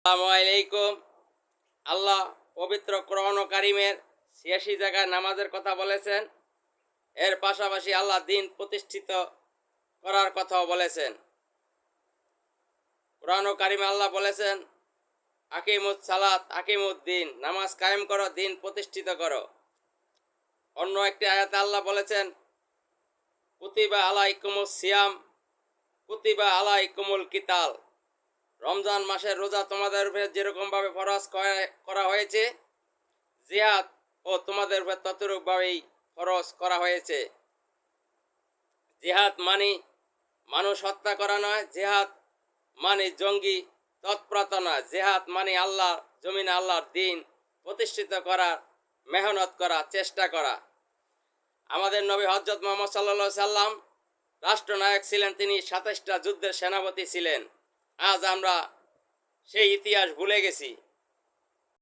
আসসালামু আলাইকুম। আল্লাহ পবিত্র কোরআন ও কারিমের ৮৬ জায়গায় নামাজের কথা বলেছেন। এর পাশাপাশি আল্লাহ দিন প্রতিষ্ঠিত করার কথাও বলেছেন। কোরআন ও কারিমে আল্লাহ বলেছেন, আকিমুস সালাত আকিমুদ্দিন, নামাজ কায়েম করো, দিন প্রতিষ্ঠিত করো। অন্য একটি আয়াতে আল্লাহ বলেছেন, কুতিবা আলাইকুমুস সিয়াম কুতিবা আলাইকুমুল কিতাল, রমজান মাসের রোজা তোমাদের উপরে যেরকমভাবে ফরজ করা হয়েছে, জিহাদ ও তোমাদের উপর ততরূপভাবেই ফরজ করা হয়েছে। জিহাদ মানে মানুষ হত্যা করা নয়, জিহাদ মানে জঙ্গি তৎপরতা নয়, জিহাদ মানে আল্লাহ জমিনে আল্লাহর দিন প্রতিষ্ঠিত করার মেহনত করা, চেষ্টা করা। আমাদের নবী হযরত মুহাম্মদ সাল্লাল্লাহু সাল্লাম রাষ্ট্রনায়ক ছিলেন, তিনি ২৭টা যুদ্ধের সেনাপতি ছিলেন। আজ আমরা সেই ইতিহাস ভুলে গেছি।